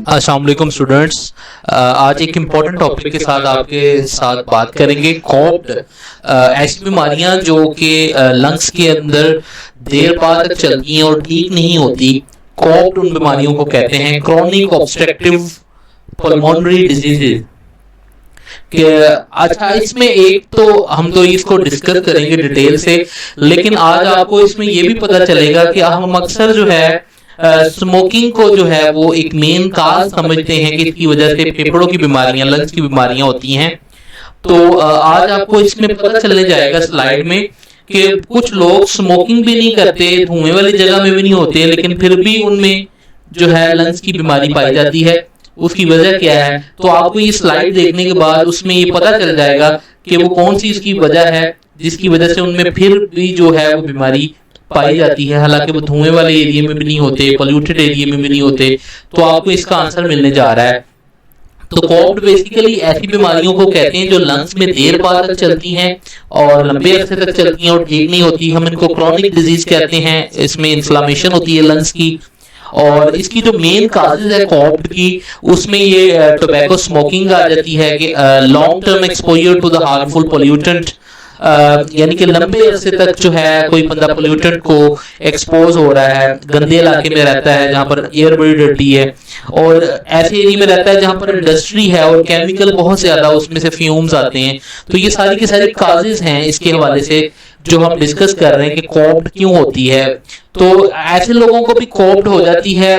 अस्सलाम वालेकुम स्टूडेंट्स, आज एक इम्पॉर्टेंट टॉपिक के साथ आपके साथ बात करेंगे। कॉप्ड ऐसी बीमारियां जो कि लंग्स के अंदर देर बाद तक चलती हैं और ठीक नहीं होती। कॉप्ड उन बीमारियों को कहते हैं, क्रॉनिक ऑब्स्ट्रक्टिव पल्मोनरी डिजीजेज कि अच्छा, इसमें एक तो हम तो इसको डिस्कस करेंगे डिटेल से, लेकिन आज आपको इसमें यह भी पता चलेगा कि हम अक्सर जो है स्मोकिंग को जो है वो एक मेन काज समझते हैं कि इसकी वजह से फेफड़ों की बीमारियां, लंग्स की बीमारियां होती हैं। तो आज आपको इसमें पता चलने जाएगा स्लाइड में कि कुछ लोग स्मोकिंग भी नहीं करते, धुएं वाली जगह में भी नहीं होते, लेकिन फिर भी उनमें जो है लंग्स की बीमारी पाई जाती है। उसकी वजह क्या है? तो आपको ये स्लाइड देखने के बाद उसमें ये पता चल जाएगा कि वो कौन सी इसकी वजह है जिसकी वजह से उनमें फिर भी जो है वो बीमारी पाई जाती है। हालांकि वो धुएं वाले एरिया में भी नहीं होते, पोल्यूटेड एरिया में भी नहीं होते। तो आपको इसका आंसर मिलने जा रहा है। तो कॉप्ड बेसिकली ऐसी बीमारियों को कहते हैं जो लंग्स में देर बाद तक चलती हैं और लंबे अरसे तक चलती हैं और ठीक नहीं होती। हम इनको क्रॉनिक डिजीज कहते हैं। इसमें इन्फ्लामेशन होती है लंग्स की, और इसकी जो मेन काजेज है कॉप्ड की, उसमें ये टोबैको स्मोकिंग आ जाती है कि long term exposure to the harmful pollutant, यानी कि लंबे अरसे तक जो है कोई बंदा पोल्यूटेंट को एक्सपोज हो रहा है, गंदे इलाके में रहता है जहाँ पर एयर बड़ी डर्टी है, और ऐसे एरिया में रहता है जहाँ पर इंडस्ट्री है और केमिकल बहुत ज्यादा उसमें से फ्यूम्स आते हैं। तो ये सारी की सारी काजेज हैं इसके हवाले से जो हम डिस्कस कर रहे हैं कि कॉप्ड क्यों होती है। तो ऐसे लोगों को भी कॉप्ड हो जाती है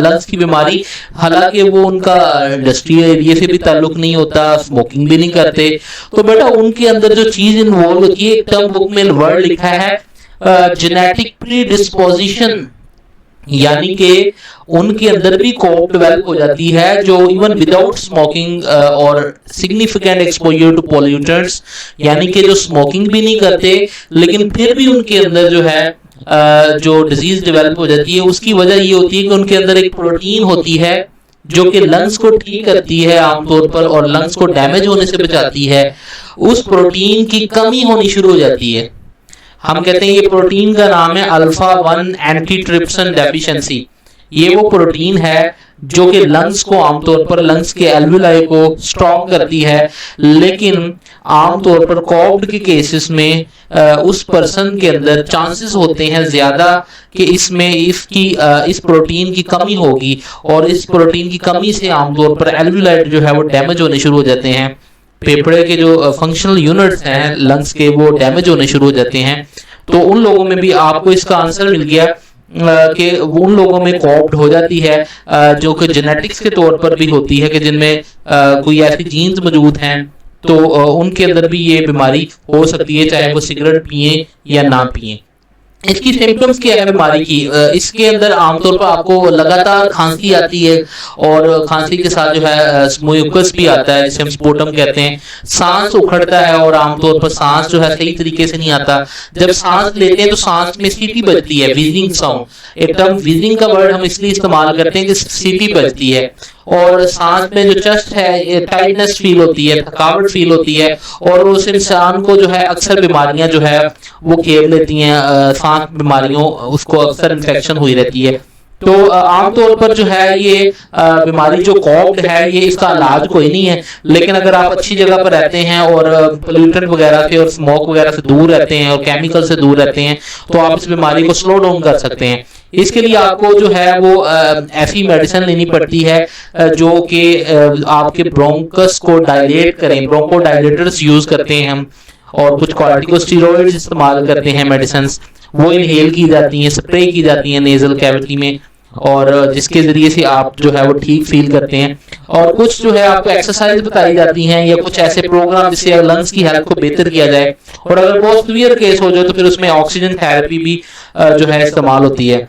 लंग्स की बीमारी, हालांकि वो उनका इंडस्ट्रियल एरिया से भी ताल्लुक नहीं होता, स्मोकिंग भी नहीं करते। तो बेटा उनके अंदर जो चीज इन्वॉल्व होती है, एक टर्म बुक में वर्ड लिखा है जेनेटिक प्रीडिस्पोजिशन, यानी कि उनके अंदर भी कॉप्ड डेवलप हो जाती है जो इवन विदाउट स्मोकिंग और सिग्निफिकेंट एक्सपोजर टू पोल्यूटेंट्स, यानी कि जो स्मोकिंग भी नहीं करते लेकिन फिर भी उनके अंदर जो है जो डिजीज डेवलप हो जाती है। उसकी वजह ये होती है कि उनके अंदर एक प्रोटीन होती है जो कि लंग्स को ठीक करती है आमतौर पर और लंग्स को डैमेज होने से बचाती है। उस प्रोटीन की कमी होनी शुरू हो जाती है। हम कहते हैं ये प्रोटीन का नाम है अल्फा 1 एंटीट्रिप्सिन डेफिशिएंसी। ये वो प्रोटीन है जो कि लंग्स को आमतौर पर लंग्स के एल्विलाई को स्ट्रॉन्ग करती है, लेकिन आमतौर पर कॉप्ड के केसेस में उस पर्सन के अंदर चांसेस होते हैं ज्यादा कि इसमें इस प्रोटीन की कमी होगी, और इस प्रोटीन की कमी से आमतौर पर एल्विलाई जो है वो डैमेज होने शुरू हो जाते हैं। फेफड़े के जो फंक्शनल यूनिट्स हैं लंग्स के, वो डैमेज होने शुरू हो जाते हैं। तो उन लोगों में भी आपको इसका आंसर मिल गया कि उन लोगों में कॉप्ड हो जाती है जो कि जेनेटिक्स के तौर पर भी होती है कि जिनमें कोई ऐसी जीन्स मौजूद हैं, तो उनके अंदर भी ये बीमारी हो सकती है, चाहे वो सिगरेट पिए या ना पिए। इसकी सिम्टम्स क्या है बीमारी की? इसके अंदर आमतौर पर आपको लगातार खांसी आती है और खांसी के साथ जो है म्यूकस भी आता है जिसे हम स्पोटम कहते हैं। सांस उखड़ता है और आमतौर पर सांस जो है सही तरीके से नहीं आता। जब सांस लेते हैं तो सांस में सीटी बजती है, व्हीजिंग साउंड। एक टर्म व्हीजिंग का वर्ड हम इसलिए इस्तेमाल करते हैं कि सीटी बजती है, और सांस में जो चेस्ट है टाइटनेस फील होती है, थकावट फील होती है, और उस इंसान को जो है अक्सर बीमारियां जो है वो घेर लेती हैं। सांस बीमारियों उसको अक्सर इन्फेक्शन हुई रहती है। तो आमतौर पर जो है ये बीमारी जो कॉप्ड है, ये इसका इलाज कोई नहीं है, लेकिन अगर आप अच्छी जगह पर रहते हैं और पोल्यूटेंट वगैरह से और स्मोक वगैरह से दूर रहते हैं और केमिकल से दूर रहते हैं, तो आप इस बीमारी को स्लो डाउन कर सकते हैं। इसके लिए आपको जो है वो ऐसी मेडिसिन लेनी पड़ती है जो कि आपके ब्रोंकस को डायलेट करें। ब्रोंको डायलेटर्स यूज करते हैं हम, और कुछ कॉर्टिकोस्टेरॉइड्स इस्तेमाल करते हैं मेडिसिन, वो इनहेल की जाती हैं, स्प्रे की जाती हैं नेजल कैविटी में, और जिसके जरिए से आप जो है वो ठीक फील करते हैं। और कुछ जो है आपको एक्सरसाइज बताई जाती हैं या कुछ ऐसे प्रोग्राम जिससे लंग्स की हेल्थ को बेहतर किया जाए। और अगर बहुत सीवियर केस हो जाए तो फिर उसमें ऑक्सीजन थेरेपी भी जो है इस्तेमाल होती है।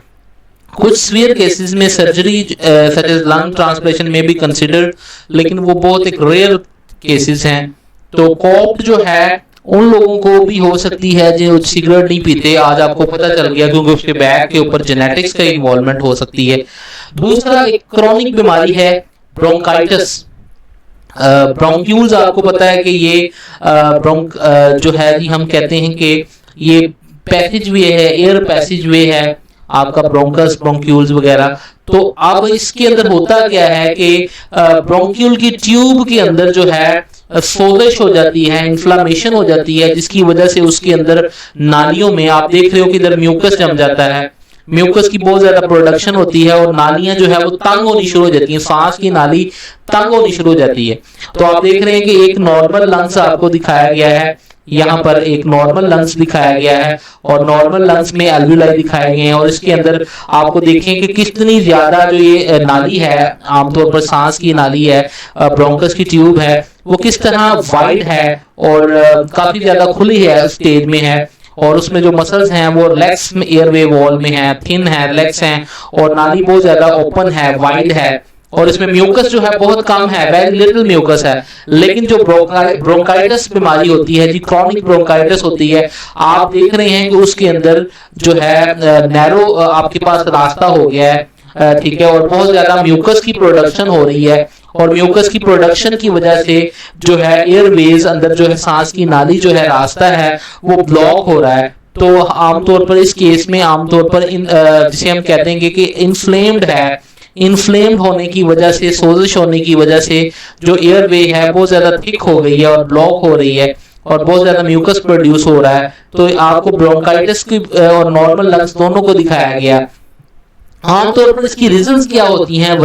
कुछ सीवियर केसेस में surgery such as lung transplantation में भी कंसिडर्ड, लेकिन वो बहुत एक रेयर केसेस हैं। तो कॉप्ड जो है उन लोगों को भी हो सकती है जो सिगरेट नहीं पीते। आज आपको पता चल गया क्योंकि उसके बैग के ऊपर जेनेटिक्स का इन्वॉल्वमेंट हो सकती है। दूसरा एक क्रॉनिक बीमारी है ब्रोंकाइटिस। ब्रोंक्यूल्स आपको पता है कि ये जो है जी हम कहते हैं कि ये पैसेज वे है, एयर पैसेज वे है आपका ब्रोंकस ब्रोंक्यूल्स वगैरह। तो अब इसके अंदर होता क्या है कि ब्रोंक्यूल की ट्यूब के अंदर जो है सोजिश हो जाती है, इन्फ्लामेशन हो जाती है, जिसकी वजह से उसके अंदर नालियों में आप देख रहे हो कि इधर म्यूकस जम जाता है, म्यूकस की बहुत ज्यादा प्रोडक्शन होती है और नालियां जो है वो तंग होनी शुरू हो जाती हैं, सांस की नाली तंग होनी शुरू हो जाती है। तो आप देख रहे हैं कि एक नॉर्मल लंग्स आपको दिखाया गया है, यहाँ पर एक नॉर्मल लंग्स दिखाया गया है और नॉर्मल लंग्स में एल्वियोलाई दिखाए गए हैं और इसके अंदर आपको देखें कि कितनी ज्यादा जो ये नाली है, आमतौर पर सांस की नाली है, ब्रोंकस की ट्यूब है, वो किस तरह वाइड है और काफी ज्यादा खुली है स्टेज में है और उसमें जो मसल्स हैं वो लेग्स में एयरवे वॉल में है, थिन है, लेग्स हैं और नाली बहुत ज्यादा ओपन है, वाइड है और इसमें म्यूकस जो है बहुत कम है, वेरी लिटिल म्यूकस है। लेकिन जो ब्रोंकाइटिस बीमारी होती है जी, क्रॉनिक ब्रोंकाइटिस होती है, आप देख रहे हैं कि उसके अंदर जो है नैरो आपके पास रास्ता हो गया है, ठीक है, और बहुत ज्यादा म्यूकस की प्रोडक्शन हो रही है और म्यूकस की प्रोडक्शन की वजह से जो है एयरवेज अंदर जो है सांस की नाली जो है रास्ता है वो ब्लॉक हो रहा है। तो आमतौर पर इस केस में आमतौर पर जिसे हम कहते हैं कि इन्फ्लेम्ड है, इन्फ्लेम्ड होने की वजह से, सोजिश होने की वजह से जो एयरवे है बहुत ज्यादा थिक हो गई है और ब्लॉक हो रही है और बहुत ज्यादा म्यूकस प्रोड्यूस हो रहा है। तो आपको ब्रोंकाइटिस की और नॉर्मल लंग्स दोनों को दिखाया गया। आमतौर पर इसकी रीजंस क्या होती हैं,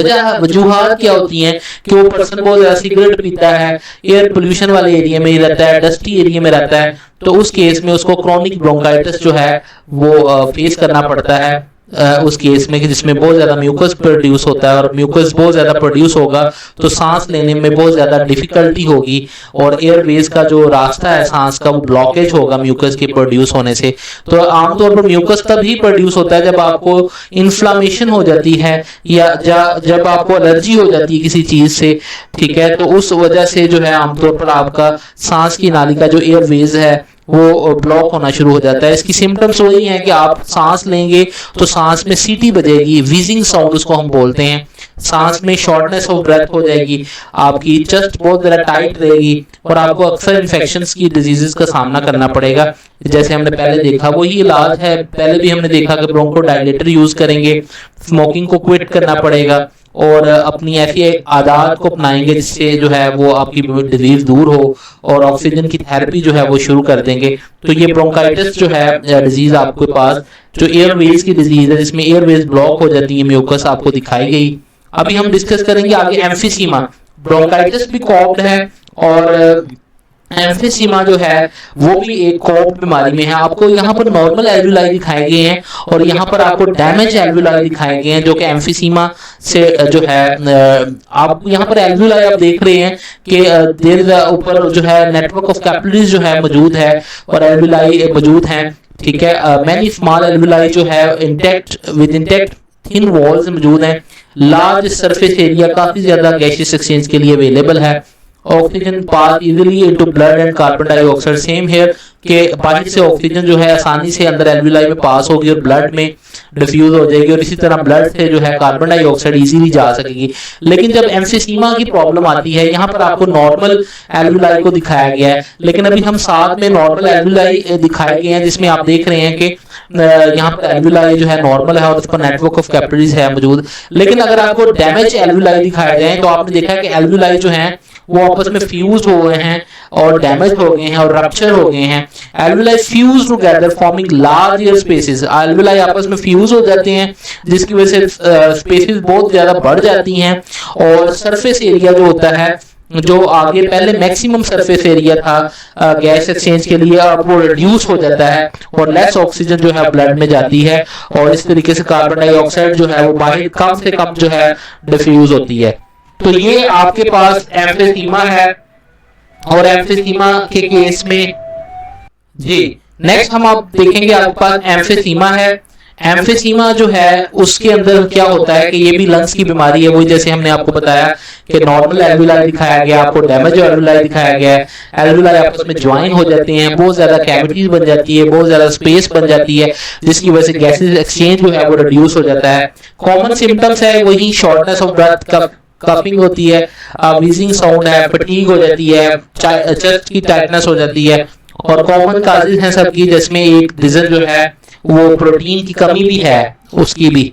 वजूहात क्या होती हैं कि वो पर्सन बहुत ज्यादा सिगरेट पीता है, एयर पोल्यूशन वाले एरिया में ही रहता है, डस्टी एरिया में रहता है, तो उस केस में उसको क्रॉनिक ब्रोंकाइटिस जो है वो फेस करना पड़ता है उस केस में कि जिसमें बहुत ज्यादा म्यूकस प्रोड्यूस होता है और म्यूकस बहुत ज्यादा प्रोड्यूस होगा तो सांस लेने में बहुत ज्यादा डिफिकल्टी होगी और एयरवेज का जो रास्ता है सांस का वो ब्लॉकेज होगा म्यूकस के प्रोड्यूस होने से। तो आमतौर पर म्यूकस तभी प्रोड्यूस होता है जब आपको इन्फ्लामेशन हो जाती है या जब आपको एलर्जी हो जाती है किसी चीज से, ठीक है, तो उस वजह से जो है आमतौर पर आपका सांस की नाली का जो एयरवेज है वो ब्लॉक होना शुरू हो जाता है। इसकी सिम्टम्स वही हैं कि आप सांस लेंगे तो सांस में सीटी बजेगी, वीजिंग साउंड उसको हम बोलते हैं, सांस में शॉर्टनेस ऑफ ब्रेथ हो जाएगी, आपकी चेस्ट बहुत ज्यादा टाइट रहेगी और आपको अक्सर इन्फेक्शंस की डिजीजेस का सामना करना पड़ेगा। जैसे हमने पहले देखा वही इलाज है, पहले भी हमने देखा कि ब्रोंकोडायलेटर यूज करेंगे, स्मोकिंग को क्विट करना पड़ेगा और अपनी ऐसी आदत को अपनाएंगे जिससे जो है वो आपकी डिजीज दूर हो और ऑक्सीजन की थेरेपी जो है वो शुरू कर देंगे। तो ये ब्रोंकाइटिस जो है डिजीज आपके पास जो एयरवेज की डिजीज है जिसमें एयरवेज ब्लॉक हो जाती है, म्यूकस आपको दिखाई गई। अभी हम डिस्कस करेंगे आगे एम्फीसीमा। ब्रोंकाइटिस भी कॉप्ड है और एम्फीसीमा जो है वो भी एक कॉप्ड बीमारी में है। आपको यहाँ पर नॉर्मल एल्वियोलाई दिखाए गए हैं और यहाँ पर आपको डैमेज एल्वियोलाई दिखाए गए हैं जो कि एम्फीसीमा से जो है आप यहाँ पर एल्वियोलाई आप देख रहे हैं कि देर ऊपर जो है नेटवर्क ऑफ कैपिलरीज जो है मौजूद है और एल्वियोलाई मौजूद हैं, ठीक है। मैनी स्मॉल एल्वियोलाई जो है इंटैक्ट थिन वॉल्स मौजूद हैं, लार्ज सरफेस एरिया काफी ज्यादा गैसियस एक्सचेंज के लिए अवेलेबल है। Oxygen pass easily into blood and carbon dioxide, same here के बाहर से ऑक्सीजन जो है आसानी से अंदर एल्वियोलाई में पास होगी और ब्लड में डिफ्यूज हो जाएगी और इसी तरह ब्लड से जो है कार्बन डाइऑक्साइड इजीली जा सकेगी। लेकिन जब एम्फीसीमा की प्रॉब्लम आती है, यहाँ पर आपको नॉर्मल एल्वियोलाई को दिखाया गया है, लेकिन अभी हम साथ में नॉर्मल एल्वियोलाई दिखाए गए हैं जिसमें आप देख रहे हैं कि यहाँ पर एल्वियोलाई जो है नॉर्मल है और उस पर नेटवर्क ऑफ कैपिलरीज है मौजूद। लेकिन अगर आपको डैमेज एल्वियोलाई दिखाए जाए तो आपने देखा कि एल्वियोलाई जो है वो आपस में फ्यूज हो गए हैं और डैमेज हो गए हैं और रप्चर हो गए हैं। Alveoli fuse together forming large air spaces, alveoli आपस में फ्यूज हो जाते हैं जिसकी वजह से स्पेसेस बहुत ज्यादा बढ़ जाती हैं और सरफेस एरिया जो होता है, जो आगे पहले मैक्सिमम सरफेस एरिया था गैस एक्सचेंज के लिए, अब वो रिड्यूस हो जाता है और लेस ऑक्सीजन जो है ब्लड में जाती है और इस तरीके से कार्बन डाइऑक्साइड जो है वो बाहर कम से कम जो है डिफ्यूज होती है। तो ये आपके पास एम्फीसीमा है और एम्फीसीमा के केस में जी नेक्स्ट हम आप देखेंगे आपके पास एम्फीसीमा है। एम्फीसीमा जो है उसके अंदर क्या होता है कि ये भी लंग्स की बीमारी है, वही जैसे हमने आपको बताया कि नॉर्मल एल्वियोलाई दिखाया गया, आपको डैमेज एल्वियोलाई दिखाया गया है। एल्वियोलाई आपस में ज्वाइन हो जाते हैं, बहुत ज्यादा कैविटीज बन जाती है, बहुत ज्यादा स्पेस बन जाती है जिसकी वजह से गैसेस एक्सचेंज जो है वो रिड्यूस हो जाता है। कॉमन सिम्टम्स है वही शॉर्टनेस ऑफ ब्रेथ का कफिंग होती है, वीजिंग साउंड है, फटीग हो जाती है, चेस्ट की टाइटनेस हो जाती है, और कॉमन काजेज हैं सबकी, जिसमें एक रीजन जो है वो प्रोटीन की कमी भी है उसकी भी,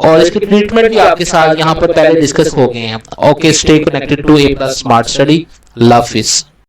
और इसके ट्रीटमेंट भी आपके साथ यहाँ पर पहले डिस्कस हो गए हैं। Okay, stay connected to A+ smart study. Love हाफिज़।